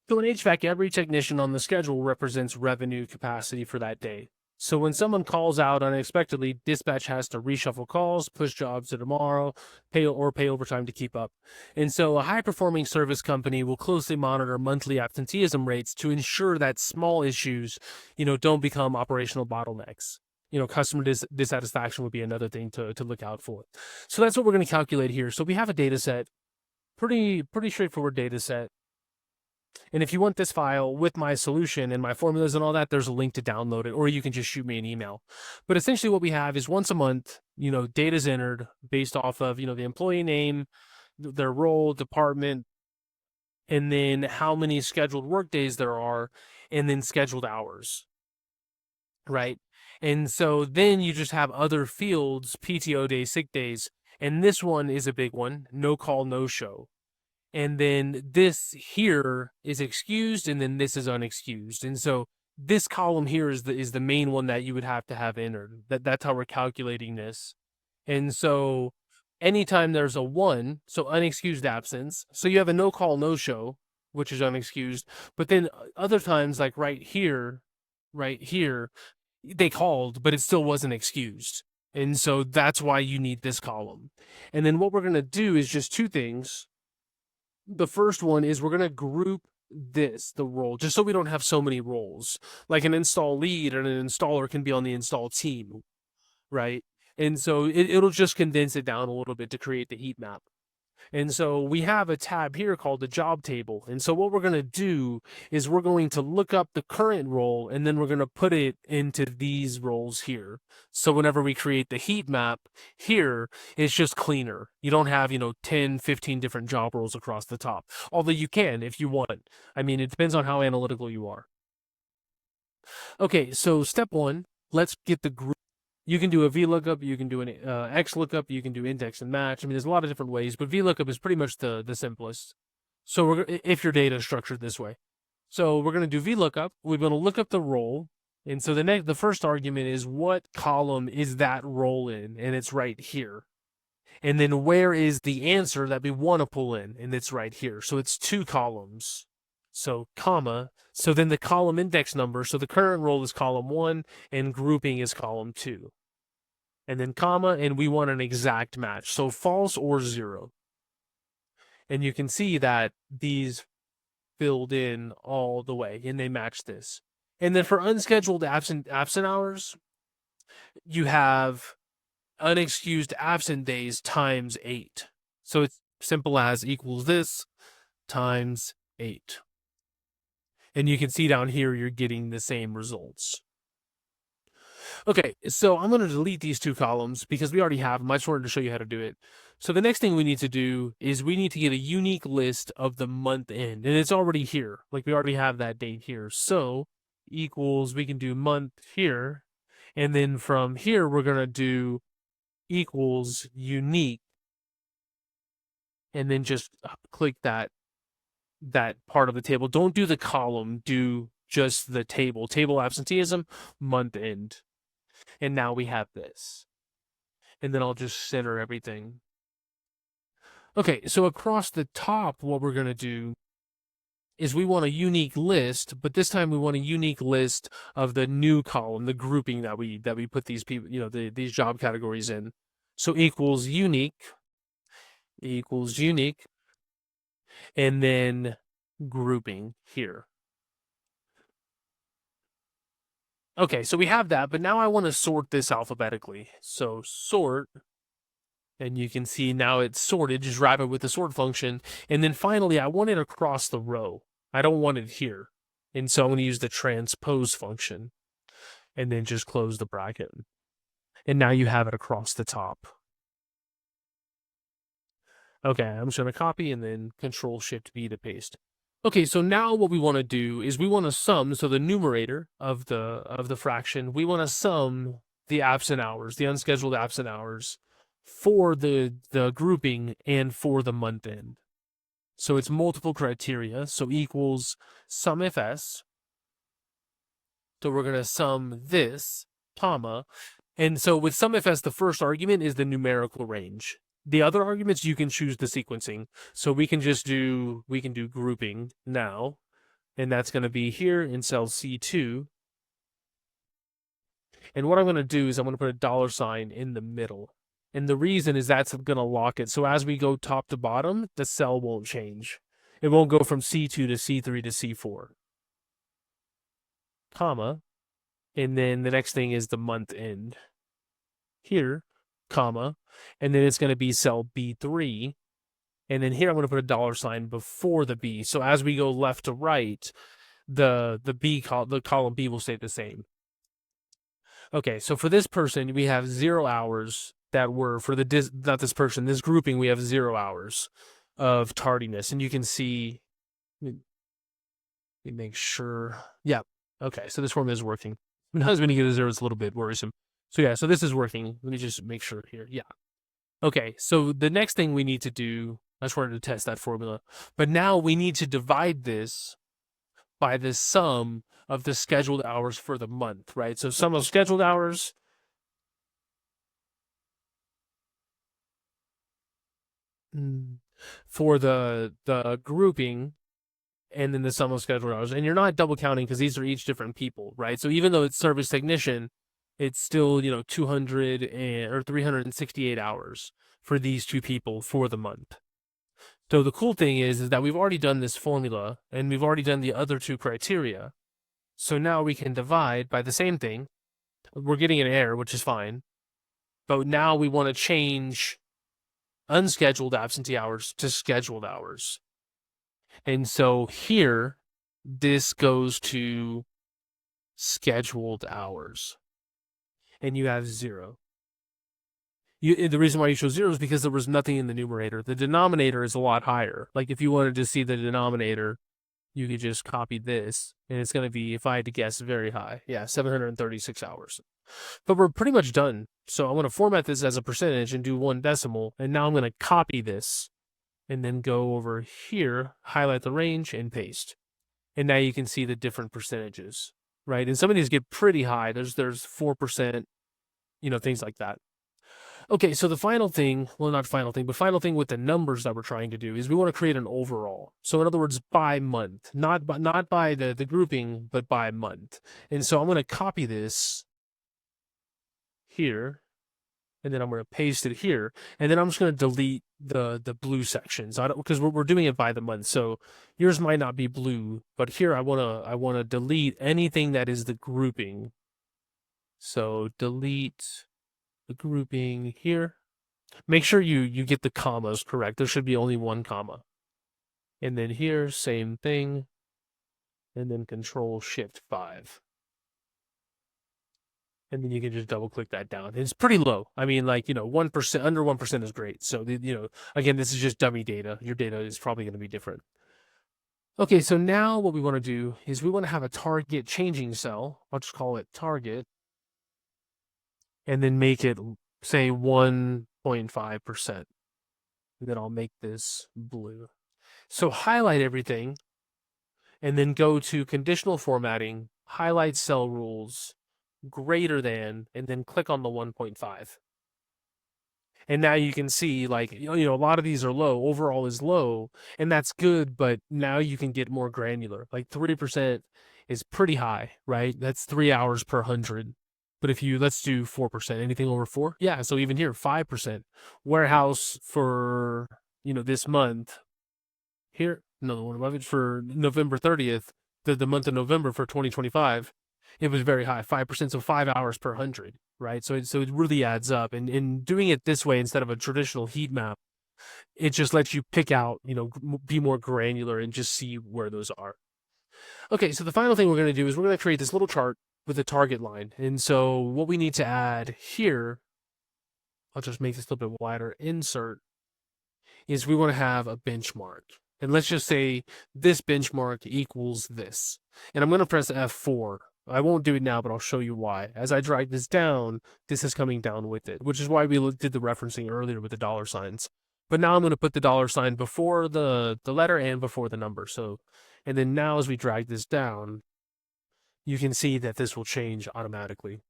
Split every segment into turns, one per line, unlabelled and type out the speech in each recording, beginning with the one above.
So in HVAC, every technician on the schedule represents revenue capacity for that day. So when someone calls out unexpectedly, dispatch has to reshuffle calls, push jobs to tomorrow, pay overtime to keep up. And so a high-performing service company will closely monitor monthly absenteeism rates to ensure that small issues, don't become operational bottlenecks. Customer dissatisfaction would be another thing to look out for. So that's what we're going to calculate here. So we have a data set, pretty straightforward data set. And if you want this file with my solution and my formulas and all that, there's a link to download it, or you can just shoot me an email. But essentially what we have is once a month, data's entered based off of, the employee name, their role, department, and then how many scheduled work days there are, and then scheduled hours, right? And so then you just have other fields, PTO days, sick days, and this one is a big one, no call, no show. And then this here is excused, and then this is unexcused. And so this column here is the main one that you would have to have entered. That's how we're calculating this. And so anytime there's a 1, so unexcused absence, so you have a no call, no show, which is unexcused. But then other times, like right here, they called, but it still wasn't excused. And so that's why you need this column. And then what we're going to do is just two things. The first one is we're going to group the role, just so we don't have so many roles. Like an install lead and an installer can be on the install team, right? And so it'll just condense it down a little bit to create the heat map. And so we have a tab here called the job table. And so what we're going to do is we're going to look up the current role, and then we're going to put it into these roles here. So whenever we create the heat map here, it's just cleaner. You don't have, 10, 15 different job roles across the top. Although you can if you want. I mean, it depends on how analytical you are. Okay, so step 1, let's get the group. You can do a VLOOKUP, you can do an XLOOKUP, you can do index and match. I mean, there's a lot of different ways, but VLOOKUP is pretty much the simplest. So if your data is structured this way. So we're going to do VLOOKUP. We're going to look up the role. And so the first argument is what column is that role in? And it's right here. And then where is the answer that we want to pull in? And it's right here. So it's 2 columns. So comma. So then the column index number. So the current role is column 1 and grouping is column 2. And then comma, and we want an exact match. So false or 0. And you can see that these filled in all the way and they match this. And then for unscheduled absent hours, you have unexcused absent days times 8. So it's simple as equals this times 8. And you can see down here, you're getting the same results. Okay, so I'm going to delete these 2 columns because we already have them. I just wanted to show you how to do it. So the next thing we need to do is we need to get a unique list of the month end. And it's already here. Like we already have that date here. So equals, we can do month here. And then from here, we're going to do equals unique. And then just click that part of the table. Don't do the column, do just the table. Table absenteeism, month end. And now we have this. And then I'll just center everything. Okay, so across the top, what we're going to do is we want a unique list, but this time we want a unique list of the new column, the grouping that we put these people, these job categories in. So equals unique, and then grouping here. Okay, so we have that, but now I want to sort this alphabetically. So sort, and you can see now it's sorted, just wrap it with the sort function. And then finally, I want it across the row. I don't want it here. And so I'm going to use the transpose function and then just close the bracket. And now you have it across the top. Okay, I'm just going to copy and then Control-Shift-V to paste. Okay, so now what we want to do is we want to sum, so the numerator of the fraction, we want to sum the absent hours, the unscheduled absent hours for the grouping and for the month end. So it's multiple criteria, so equals SUMIFS. So we're going to sum this, comma, and so with SUMIFS, the first argument is the numerical range. The other arguments, you can choose the sequencing. So we can do grouping now. And that's going to be here in cell C2. And what I'm going to do is I'm going to put a $sign in the middle. And the reason is that's going to lock it. So as we go top to bottom, the cell won't change. It won't go from C2 to C3 to C4. Comma. And then the next thing is the month end. Here, comma. And then it's going to be cell B3. And then here I'm going to put a $sign before the B. So as we go left to right, the column B will stay the same. Okay, so for this person, we have 0 hours that were for this grouping, we have 0 hours of tardiness. And you can see, let me make sure. Yeah. Okay, so this formula is working. Sometimes when you get a 0, it's a little bit worrisome. So yeah, so this is working. Let me just make sure here. Yeah. Okay, so the next thing we need to do, I just wanted to test that formula, but now we need to divide this by the sum of the scheduled hours for the month, right? So sum of scheduled hours for the grouping, and then the sum of scheduled hours. And you're not double counting because these are each different people, right? So even though it's service technician, it's still, 200 or 368 hours for these two people for the month. So the cool thing is that we've already done this formula and we've already done the other two criteria. So now we can divide by the same thing. We're getting an error, which is fine. But now we want to change unscheduled absentee hours to scheduled hours. And so here, this goes to scheduled hours. And you have 0. The reason why you show 0 is because there was nothing in the numerator. The denominator is a lot higher. Like if you wanted to see the denominator, you could just copy this, and it's going to be, if I had to guess, very high. Yeah, 736 hours. But we're pretty much done. So I'm going to format this as a percentage and do 1 decimal, and now I'm going to copy this, and then go over here, highlight the range, and paste. And now you can see the different percentages, right? And some of these get pretty high. There's 4%, things like that. Okay, so the final thing, well, not final thing, but final thing with the numbers that we're trying to do is we want to create an overall. So in other words, by month, not by the grouping, but by month. And so I'm going to copy this here, and then I'm going to paste it here, and then I'm just going to delete the blue sections. Because we're doing it by the month. So yours might not be blue, but here I want to delete anything that is the grouping. So delete the grouping here. Make sure you get the commas correct. There should be only 1 comma. And then here, same thing. And then Control-Shift-5. And then you can just double click that down. It's pretty low. I mean, 1%, under 1% is great. So, again, this is just dummy data. Your data is probably going to be different. Okay, so now what we want to do is we want to have a target changing cell. I'll just call it target. And then make it, say, 1.5%. And then I'll make this blue. So highlight everything, and then go to conditional formatting, highlight cell rules, greater than, and then click on the 1.5. And now you can see, a lot of these are low. Overall is low, and that's good, but now you can get more granular. Like 3% is pretty high, right? That's 3 hours per 100. But if let's do 4%, anything over 4? Yeah, so even here, 5%. Warehouse for, this month. Here, another one above it for November 30th, the month of November for 2025, it was very high, 5%, so 5 hours per 100, right? So it really adds up. And in doing it this way, instead of a traditional heat map, it just lets you pick out, be more granular and just see where those are. Okay, so the final thing we're going to do is we're going to create this little chart with a target line. And so what we need to add here, I'll just make this a little bit wider, insert, is we want to have a benchmark. And let's just say this benchmark equals this. And I'm going to press F4. I won't do it now, but I'll show you why. As I drag this down, this is coming down with it, which is why we did the referencing earlier with the $signs. But now I'm going to put the $sign before the letter and before the number. So, and then now as we drag this down, you can see that this will change automatically.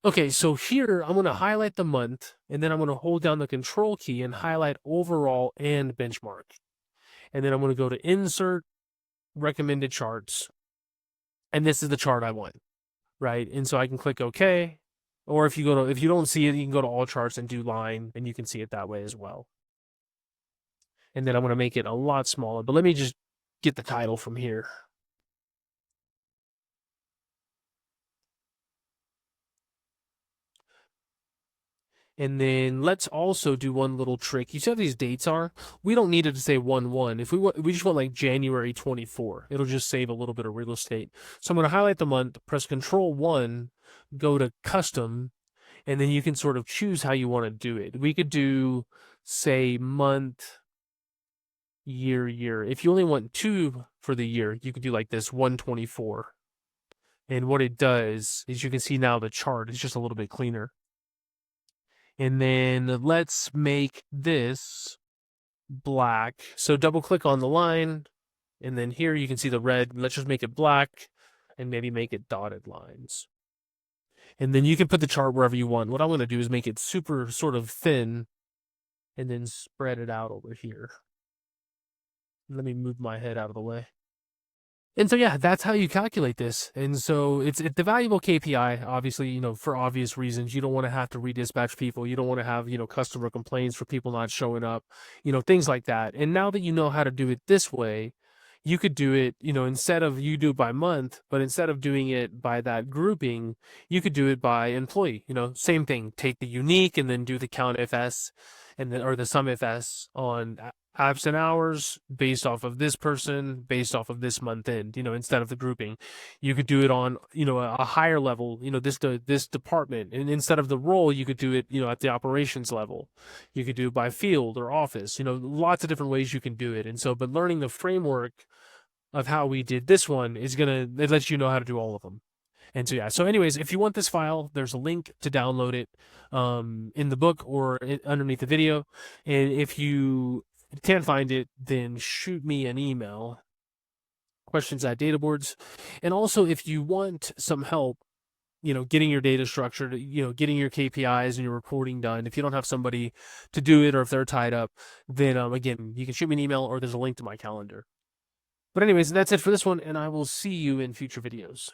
Okay, so here I'm going to highlight the month, and then I'm going to hold down the Control key and highlight overall and benchmark. And then I'm going to go to Insert, recommended charts, and this is the chart I want, right? And so I can click OK, or if you don't see it, you can go to all charts and do line, and you can see it that way as well. And then I'm going to make it a lot smaller, but let me just get the title from here. And then let's also do one little trick. You see how these dates are? We don't need it to say 1/1. If we just want like January 24, it'll just save a little bit of real estate. So I'm going to highlight the month, press Control-1, go to Custom, and then you can sort of choose how you want to do it. We could do, say, month, year. If you only want 2 for the year, you could do like this, 1/24. And what it does is you can see now the chart is just a little bit cleaner. And then let's make this black. So double click on the line, and then here you can see the red. Let's just make it black and maybe make it dotted lines. And then you can put the chart wherever you want. What I'm going to do is make it super sort of thin and then spread it out over here. Let me move my head out of the way. And so, yeah, that's how you calculate this. And so it's the valuable KPI, obviously, for obvious reasons. You don't want to have to redispatch people. You don't want to have, customer complaints for people not showing up, things like that. And now that you know how to do it this way, you could do it, instead of you do it by month, but instead of doing it by that grouping, you could do it by employee, same thing. Take the unique and then do the count FS and then, or the sum FS on absent hours based off of this person, based off of this month end, instead of the grouping. You could do it on, a higher level, this department. And instead of the role, you could do it, at the operations level. You could do it by field or office, lots of different ways you can do it. And so, but learning the framework of how we did this one is it lets you know how to do all of them. And so, yeah. So anyways, if you want this file, there's a link to download it in the book or underneath the video. And if you can't find it, then shoot me an email, questions@databoards. And also, if you want some help, getting your data structured, getting your KPIs and your reporting done, if you don't have somebody to do it or if they're tied up, then again, you can shoot me an email or there's a link to my calendar. But anyways, that's it for this one, and I will see you in future videos.